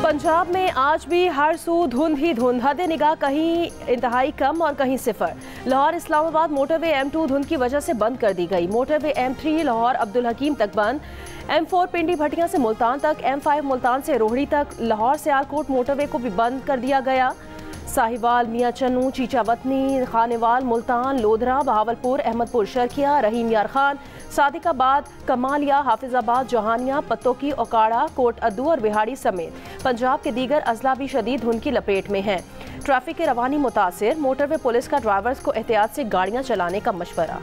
पंजाब में आज भी हर सू धुंध ही धुंध, हद निगाह कहीं इंतहाई कम और कहीं सिफर। लाहौर इस्लामाबाद मोटरवे M2 धुंध की वजह से बंद कर दी गई। मोटरवे M3 लाहौर अब्दुल हकीम तक बंद, M4 पिंडी भटिया से मुल्तान तक, M5 मुल्तान से रोहड़ी तक, लाहौर सियालकोट मोटरवे को भी बंद कर दिया गया। साहिवाल, मियाँ चन्नू, चीचावतनी, खानेवाल, मुल्तान, लोधरा, बहावलपुर, अहमदपुर शर्किया, रहीम यार खान, सादिकाबाद, कमालिया, हाफिजाबाद, जहानिया, पत्तोकी, ओकाड़ा, कोट अद्दू और बिहाड़ी समेत पंजाब के दीगर अजला भी शदीद धुंध की लपेट में हैं। ट्रैफिक की रवानी मुतासिर, मोटरवे पुलिस का ड्राइवर्स को एहतियात से गाड़ियां चलाने का मशवरा।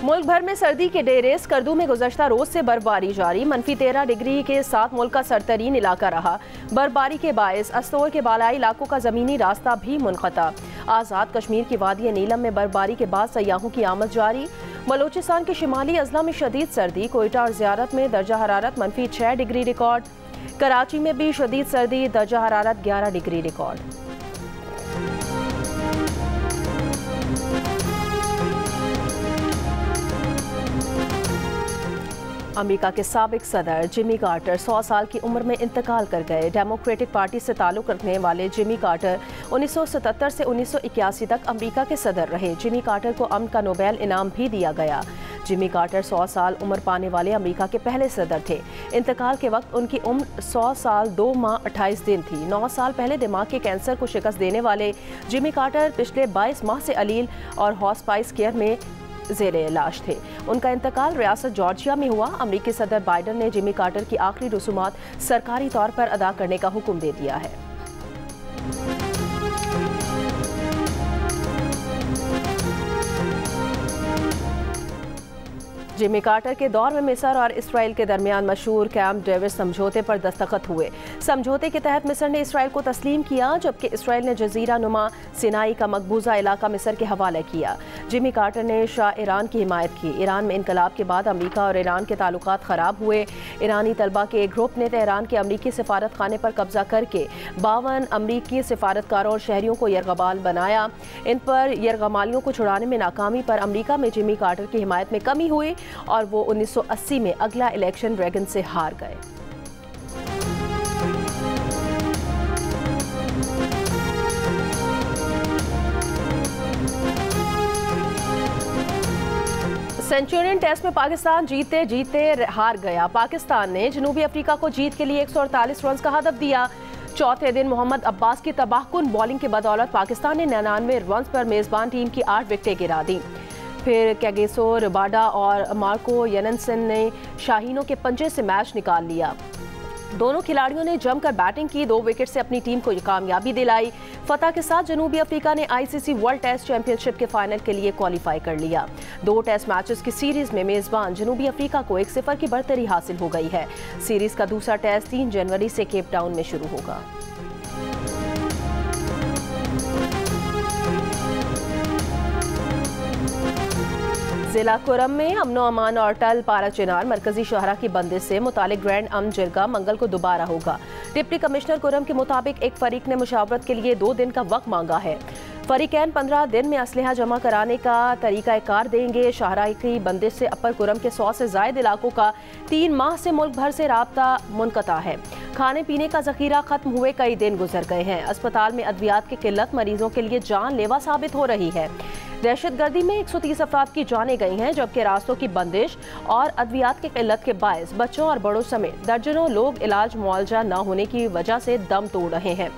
मुल्क भर में सर्दी के डेरे, स्कर्दू में गुज़श्ता रोज से बर्फबारी जारी, -13 डिग्री के साथ मुल्क का सरतरीन इलाका रहा। बर्फबारी के बायस अस्तोर के बालाई इलाकों का ज़मीनी रास्ता भी मुनक़ता। आज़ाद कश्मीर की वादी नीलम में बर्फबारी के बाद सयाहों की आमद जारी। बलोचिस्तान के शिमाली अजला में शदीद सर्दी, कोयटा और ज़ियारत में दर्जा हरारत -6 डिग्री रिकॉर्ड। कराची में भी शदीद सर्दी, दर्जा हरारत 11 डिग्री रिकॉर्ड। अमेरिका के साबिक सदर जिमी कार्टर 100 साल की उम्र में इंतकाल कर गए। डेमोक्रेटिक पार्टी से ताल्लुक़ रखने वाले जिमी कार्टर 1977 से 1981 तक अमेरिका के सदर रहे। जिमी कार्टर को अमन का नोबेल इनाम भी दिया गया। जिमी कार्टर 100 साल उम्र पाने वाले अमेरिका के पहले सदर थे। इंतकाल के वक्त उनकी उम्र 100 साल 2 माह 28 दिन थी। 9 साल पहले दिमाग के कैंसर को शिकस्त देने वाले जिमी कार्टर पिछले 22 माह से अलील और हॉस्पाइस केयर में ज़ेरे इलाज थे। उनका इंतकाल रियासत जॉर्जिया में हुआ। अमेरिकी सदर बाइडन ने जिमी कार्टर की आखिरी रसूमात सरकारी तौर पर अदा करने का हुक्म दे दिया है। जिमी कार्टर के दौर में मिस्र और इसराइल के दरमियान मशहूर कैंप डेविड समझौते पर दस्तखत हुए। समझौते के तहत मिस्र ने इसराइल को तस्लीम किया, जबकि इसराइल ने जजीरा नुमा सिनाई का मकबूजा इलाका मिस्र के हवाले किया। जिमी कार्टर ने शाह ईरान की हिमायत की। ईरान में इनकलाब के बाद अमेरिका और ईरान के ताल्लुकात ख़राब हुए। ईरानी तलबा के एक ग्रुप ने तेहरान के अमरीकी सिफारत खाने पर कब्जा करके 52 अमरीकी सिफारतकारों और शहरियों को यरगमाल बनाया। इन पर यरगमालियों को छुड़ाने में नाकामी पर अमरीका में जिमी कार्टर की हिमायत में कमी हुई और वो 1980 में अगला इलेक्शन रेगन से हार गए। सेंचुरियन टेस्ट में पाकिस्तान जीते जीते हार गया। पाकिस्तान ने जनूबी अफ्रीका को जीत के लिए 148 रन का हदफ दिया। चौथे दिन मोहम्मद अब्बास की तबाहकुन बॉलिंग की बदौलत पाकिस्तान ने 99 रन पर मेज़बान टीम की 8 विकेटें गिरा दी। फिर कैगेसो, रबाडा और मार्को यनसन ने शाहीनों के पंजे से मैच निकाल लिया। दोनों खिलाड़ियों ने जमकर बैटिंग की, 2 विकेट से अपनी टीम को कामयाबी दिलाई। फतह के साथ जनूबी अफ्रीका ने ICC वर्ल्ड टेस्ट चैंपियनशिप के फाइनल के लिए क्वालिफाई कर लिया। 2 टेस्ट मैचेस की सीरीज में मेजबान जनूबी अफ्रीका को 1-0 की बढ़तरी हासिल हो गई है। सीरीज का दूसरा टेस्ट 3 जनवरी से केप टाउन में शुरू होगा। जिला कुरम में अमनो अमान और टल पारा चिनार मरकजी शहरा की बंदिश से मुतालिक ग्रैंड अमन जिरगा मंगल को दोबारा होगा। डिप्टी कमिश्नर कुरम के मुताबिक एक फरीक ने मुशावरत के लिए 2 दिन का वक्त मांगा है। फरीकैन 15 दिन में असलहा जमा कराने का तरीक़ाकार देंगे। शाहरा की बंदिश से अपर कुरम के 100 से ज़ायद इलाकों का 3 माह से मुल्क भर से राब्ता मुनक़ता है। खाने पीने का ज़ख़ीरा ख़त्म हुए कई दिन गुजर गए हैं। अस्पताल में अद्वियात की किल्लत मरीजों के लिए जानलेवा साबित हो रही है। दहशतगर्दी में 130 अफराद की जानें गई हैं, जबकि रास्तों की बंदिश और अद्वियात की किल्लत के बायस बच्चों और बड़ों समेत दर्जनों लोग इलाज मुआवजा न होने की वजह से दम तोड़ रहे हैं।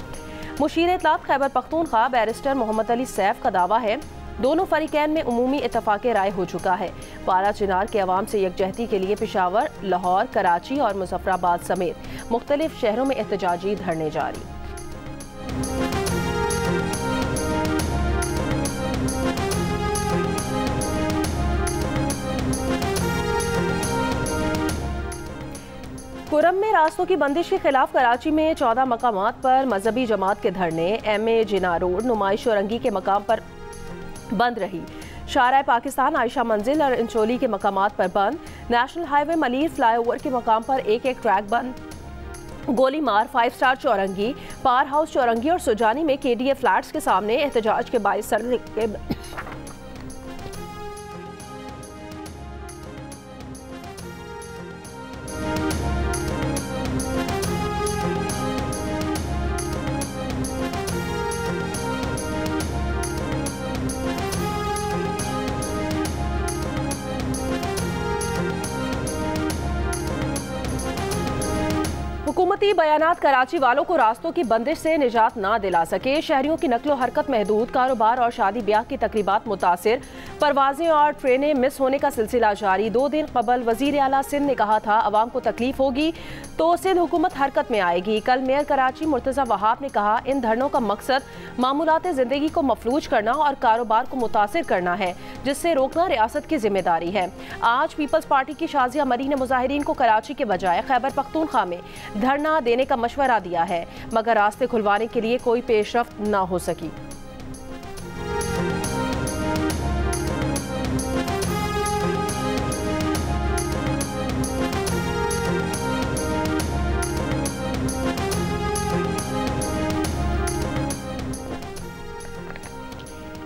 मुशीर इत्तलात खैबर पख्तूनख्वा बैरिस्टर मोहम्मद अली सैफ का दावा है दोनों फरीकैन में उमूमी इत्तफाक़ राय हो चुका है। पारा चिनार के अवाम से यकजहती के लिए पेशावर, लाहौर, कराची और मुजफ्फराबाद समेत मुख्तलिफ शहरों में एहतजाजी धरने जारी। कुरम में रास्तों की बंदिश के खिलाफ कराची में 14 मकामात पर मजहबी जमात के धरने, MA जिना रोड, नुमाइश और रंगी के मकाम पर बंद रही। शाहराह पाकिस्तान, आयशा मंजिल और इंचोली के मकामात पर बंद। नेशनल हाईवे मलीर फ्लाईओवर के मकाम पर एक ट्रैक बंद। गोली मार 5 स्टार चौरंगी, पावर हाउस चौरंगी और सुजानी में KDA फ्लैट्स के सामने एहतजाज के बाइस सर हुकूमती बयानात कराची वालों को रास्तों की बंदिश से निजात ना दिला सके। शहरियों की नकलो हरकत महदूद, कारोबार और शादी ब्याह की तकरीबात मुतासिर, परवाजें और ट्रेनें मिस होने का सिलसिला जारी। 2 दिन कबल वजीर आला सिंध ने कहा था अवाम को तकलीफ होगी तो सिंध हुकूमत हरकत में आएगी। कल मेयर कराची मुर्तजा वहाब ने कहा इन धरनों का मकसद मामूलात जिंदगी को मफलूज करना और कारोबार को मुतासिर करना है, जिससे रोकना रियासत की जिम्मेदारी है। आज पीपल्स पार्टी की शाजिया मरी ने मुजाहिरीन को कराची के बजाय खैबर पख्तूनख्वा में धरना देने का मशवरा दिया है, मगर रास्ते खुलवाने के लिए कोई पेशरफ्त न हो सकी।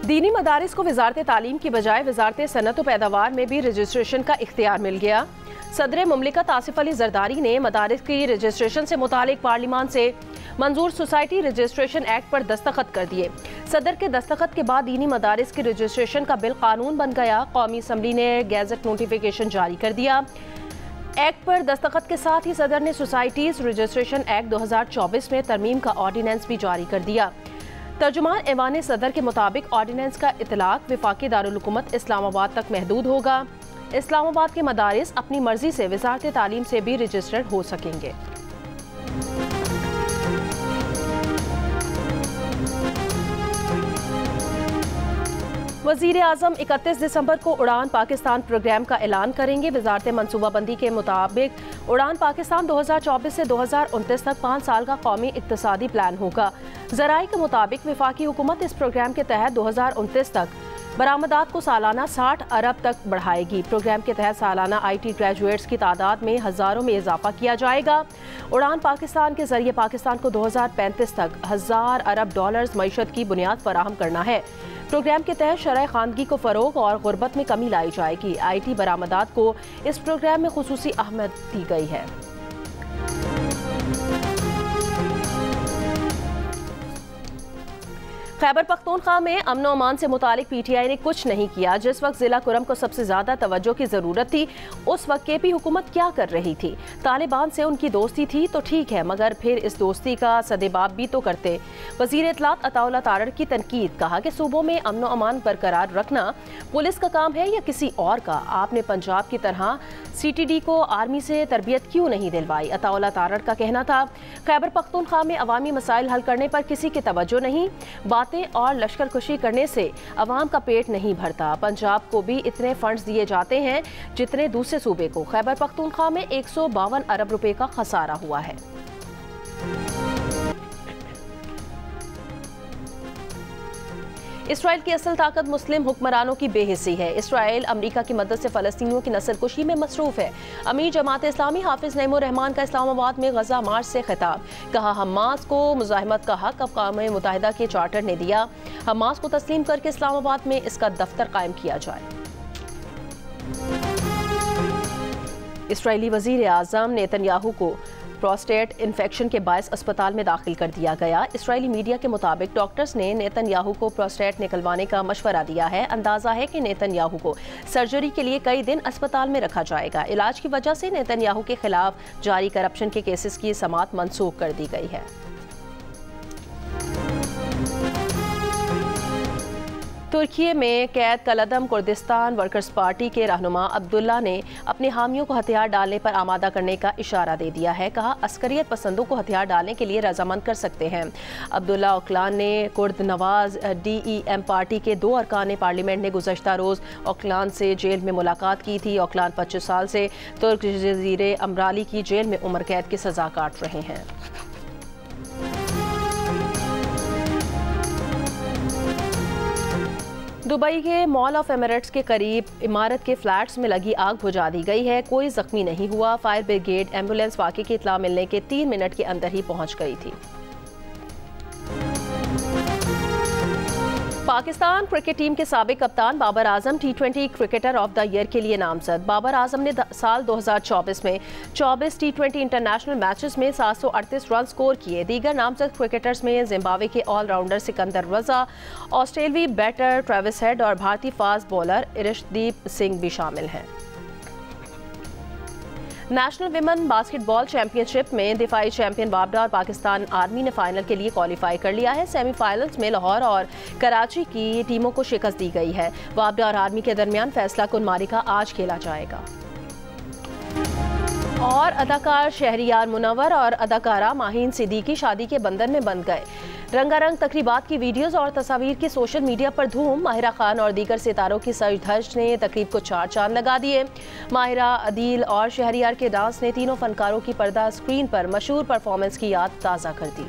दीनी मदारिस को वजारत तालीम की बजाय वजारत सनत व पैदावार में भी रजिस्ट्रेशन का इख्तियार मिल गया। सदर मुमलिकत आसिफ अली जरदारी ने मदारिस की रजिस्ट्रेशन से मुतालिक पार्लिमान से मंजूर सोसाइटी रजिस्ट्रेशन एक्ट पर दस्तखत कर दिए। सदर के दस्तखत के बाद दीनी मदारिस की रजिस्ट्रेशन का बिल कानून बन गया। कौमी असम्बली ने गैजेट नोटिफिकेशन जारी कर दिया। एक्ट पर दस्तखत के साथ ही सदर ने सोसाइटीज रजिस्ट्रेशन एक्ट 2024 में तरमीम का ऑर्डिनेंस भी जारी कर दिया। तर्जुमान ऐवान सदर के मुताबिक ऑर्डिनेंस का इतलाक वफाकी दारुल हुकूमत इस्लामाबाद तक महदूद होगा। इस्लामाबाद के मदारिस अपनी मर्जी से वजारत तालीम से भी रजिस्टर्ड हो सकेंगे। वज़ीर आज़म 31 दिसंबर को उड़ान पाकिस्तान प्रोग्राम का ऐलान करेंगे। वजारत मनसूबाबंदी के मुताबिक उड़ान पाकिस्तान 2024 से 2029 तक 5 साल का कौमी इक्तिसादी प्लान होगा। ज़राए के मुताबिक वफाकी हुकूमत इस प्रोग्राम के तहत 2029 तक बरामदात को सालाना 60 अरब तक बढ़ाएगी। प्रोग्राम के तहत सालाना IT ग्रेजुएट्स की तादाद में हज़ारों में इजाफा किया जाएगा। उड़ान पाकिस्तान के जरिए पाकिस्तान को 2035 तक 1000 अरब डॉलर्स मईशत की बुनियाद फराहम करना है। प्रोग्राम के तहत शरह खानगी को फ़रोग और गुर्बत में कमी लाई जाएगी। IT बरामदात को इस प्रोग्राम में खुसूसी अहमियत दी गई है। खैबर पख्तूनख्वा में अमन अमान से मुतालिक PTI ने कुछ नहीं किया। जिस वक्त जिला कुरम को सबसे ज्यादा तवज्जो की जरूरत थी उस वक्त KP हुकूमत क्या कर रही थी? तालिबान से उनकी दोस्ती थी तो ठीक है, मगर फिर इस दोस्ती का सदेबाब भी तो करते। वजीर इत्तलात अताउल्लाह तारड़ की तनकीद, कहा कि सूबों में अमन अमान बरकरार रखना पुलिस का काम है या किसी और का? आपने पंजाब की तरह CTD को आर्मी से तरबियत क्यों नहीं दिलवाई? अताउल्लाह तारड़ का कहना था खैबर पख्तूनख्वा में अवामी मसाइल हल करने पर किसी की तवज्जो नहीं, बातें और लश्कर कुशी करने से अवाम का पेट नहीं भरता। पंजाब को भी इतने फंड्स दिए जाते हैं जितने दूसरे सूबे को। खैबर पख्तूनख्वा में 152 अरब रुपए का खसारा हुआ है। इसराइल की असल ताकत मुस्लिम हुक्मरानों की बेहिस्सी है। इसराइल अमेरिका की मदद से फ़लस्तीनियों की नस्लकुशी में मसरूफ है। अमीर जमात इस्लामी हाफिज नईमुर रहमान का इस्लामाबाद में गजा मार्च से खिताब, कहा हमास को मुज़ाहिमत का हक अक़वाम मुत्तहिदा के चार्टर ने दिया। हमास को तस्लीम करके इस्लामाबाद में इसका दफ्तर कायम किया जाए। इसराइली वज़ीर आज़म नेतन्याहू को प्रोस्टेट इन्फेक्शन के बायस अस्पताल में दाखिल कर दिया गया। इसराइली मीडिया के मुताबिक डॉक्टर्स ने नेतन्याहू को प्रोस्टेट निकलवाने का मशवरा दिया है। अंदाजा है कि नेतन्याहू को सर्जरी के लिए कई दिन अस्पताल में रखा जाएगा। इलाज की वजह से नेतन्याहू के खिलाफ जारी करप्शन के केसेस की समाअत मनसूख कर दी गई है। तुर्की में कैद कलअदम कुर्दिस्तान वर्कर्स पार्टी के रहनुमा अब्दुल्ला ने अपने हामियों को हथियार डालने पर आमादा करने का इशारा दे दिया है। कहा अस्करियत पसंदों को हथियार डालने के लिए रजामंद कर सकते हैं। अब्दुल्ला ओकलान ने कुर्द नवाज DEM पार्टी के 2 अरकान पार्लियामेंट ने गुज़श्ता रोज़ ओकलान से जेल में मुलाकात की थी। ओकलान 25 साल से तुर्क जज़ीरे अमराली की जेल में उम्र कैद की सज़ा काट रहे हैं। दुबई के मॉल ऑफ एमिरेट्स के करीब इमारत के फ्लैट्स में लगी आग बुझा दी गई है। कोई जख्मी नहीं हुआ। फायर ब्रिगेड एम्बुलेंस वाक़े की इत्तला मिलने के 3 मिनट के अंदर ही पहुंच गई थी। पाकिस्तान क्रिकेट टीम के साबिक कप्तान Babar Azam T20 cricketer of the year के लिए नामजद। बाबर आजम ने साल 2024 में 24 T20 इंटरनेशनल मैचेस में 738 रन स्कोर किए। दीगर नामजद क्रिकेटर्स में जिम्बाब्वे के ऑलराउंडर सिकंदर रजा, ऑस्ट्रेलियावी बैटर ट्रेविस हेड और भारतीय फास्ट बॉलर इर्शदीप सिंह भी शामिल हैं। नेशनल विमेन बास्केटबॉल चैंपियनशिप में दिफाई चैंपियन वापडा और पाकिस्तान आर्मी ने फाइनल के लिए क्वालिफाई कर लिया है। सेमीफाइनल्स में लाहौर और कराची की टीमों को शिकस्त दी गई है। वापडा और आर्मी के दरमियान फैसला कुन मारिका आज खेला जाएगा। और अदाकार शहरियार मुनव्वर और अदाकारा माहीन सिद्दीकी शादी के बंधन में बंध गए। रंगारंग तकरीबात की वीडियोस और तस्वीर की सोशल मीडिया पर धूम। माहिरा खान और दीगर सितारों की सज धज ने तकरीब को 4 चांद लगा दिए। माहिरा, अदील और शहरियार के डांस ने तीनों फनकारों की पर्दा स्क्रीन पर मशहूर परफॉर्मेंस की याद ताज़ा कर दी।